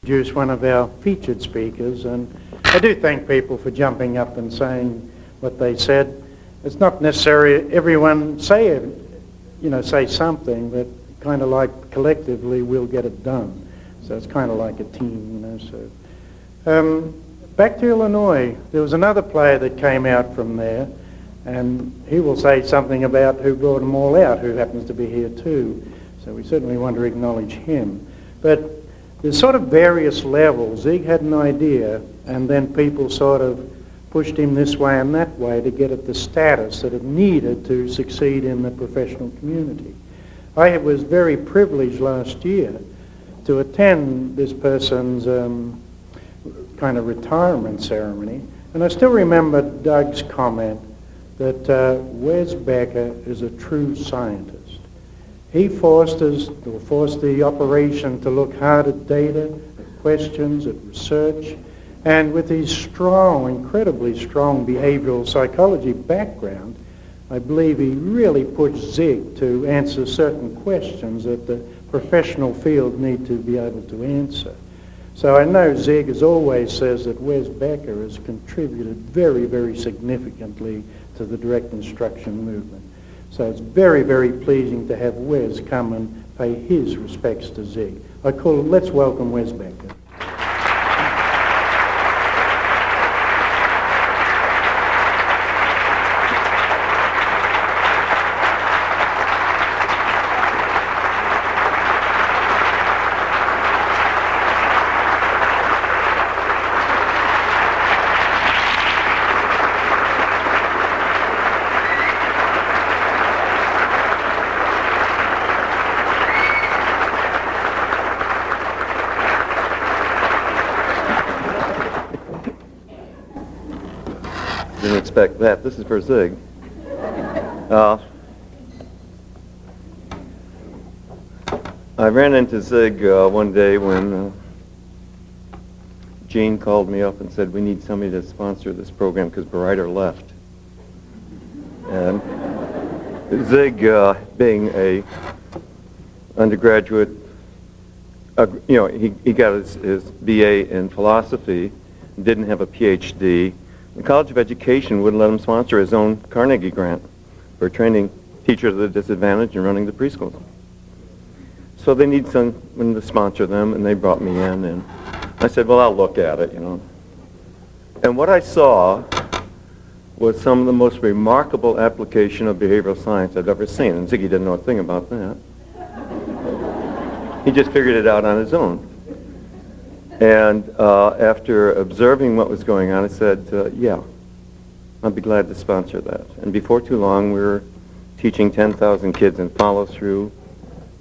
introduce one of our featured speakers, and I do thank people for jumping up and saying what they said. It's not necessary everyone say something, but kind of like collectively we'll get it done. So it's kind of like a team, So back to Illinois, there was another player that came out from there, and he will say something about who brought them all out, who happens to be here too. So we certainly want to acknowledge him. But there's sort of various levels. Zig had an idea, and then people sort of pushed him this way and that way to get at the status that it needed to succeed in the professional community. I was very privileged last year to attend this person's kind of retirement ceremony, and I still remember Doug's comment that Wes Becker is a true scientist. He forced the operation to look hard at data, at questions, at research, and with his incredibly strong behavioral psychology background, I believe he really pushed Zig to answer certain questions that the professional field need to be able to answer. So I know Zig, as always, says that Wes Becker has contributed very, very significantly to the direct instruction movement. So it's very, very pleasing to have Wes come and pay his respects to Zig. Let's welcome Wes Becker. Didn't expect that. This is for Zig. I ran into Zig one day when Gene called me up and said, we need somebody to sponsor this program because Bereiter left. And Zig, being a undergraduate, he got his BA in philosophy, didn't have a PhD. The College of Education wouldn't let him sponsor his own Carnegie grant for training teachers of the disadvantaged and running the preschools. So they need someone to sponsor them, and they brought me in, and I said, well, I'll look at it, And what I saw was some of the most remarkable application of behavioral science I've ever seen, and Ziggy didn't know a thing about that. He just figured it out on his own. And after observing what was going on, I said, yeah, I'd be glad to sponsor that. And before too long, we were teaching 10,000 kids in follow-through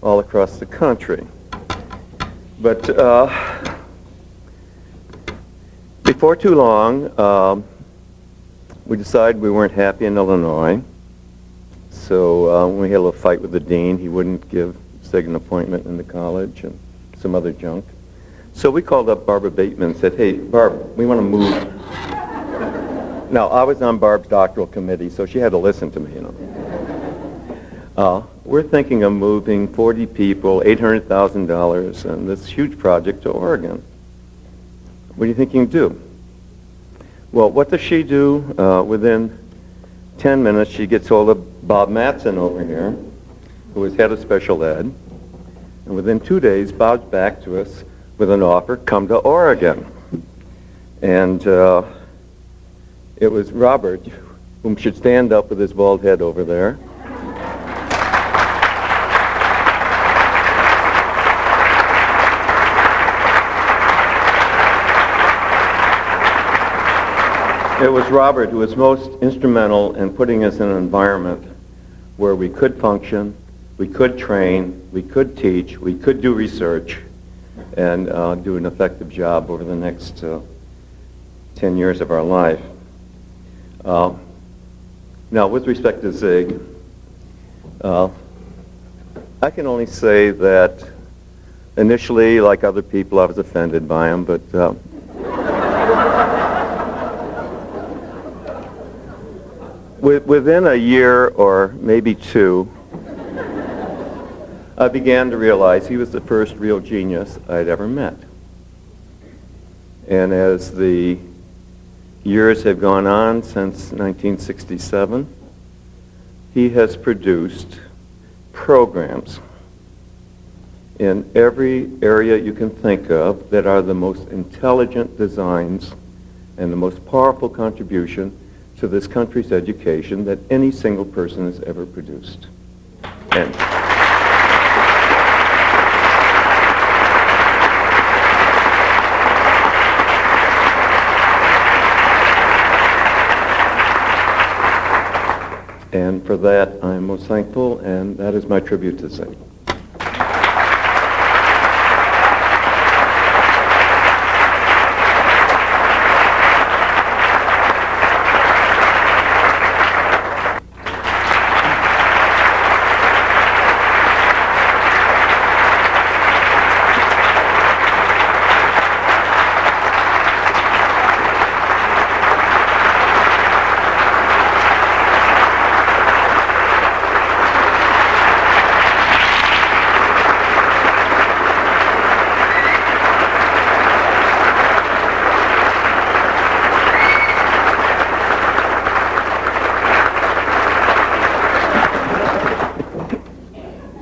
all across the country. But before too long, we decided we weren't happy in Illinois. So we had a little fight with the dean. He wouldn't give Zig an appointment in the college and some other junk. So we called up Barbara Bateman and said, hey, Barb, we want to move. Now, I was on Barb's doctoral committee, so she had to listen to me, We're thinking of moving 40 people, $800,000, and this huge project to Oregon. What do you think you can do? Well, what does she do? Within 10 minutes, she gets hold of Bob Mattson over here, who is head of special ed. And within 2 days, Bob's back to us with an offer, come to Oregon. And it was Robert, whom should stand up with his bald head over there. It was Robert who was most instrumental in putting us in an environment where we could function, we could train, we could teach, we could do research, and do an effective job over the next 10 years of our life. Now, with respect to Zig, I can only say that initially, like other people, I was offended by him, but within a year or maybe two, I began to realize he was the first real genius I'd ever met. And as the years have gone on since 1967, he has produced programs in every area you can think of that are the most intelligent designs and the most powerful contribution to this country's education that any single person has ever produced. And for that, I'm most thankful, and that is my tribute to Ziggy.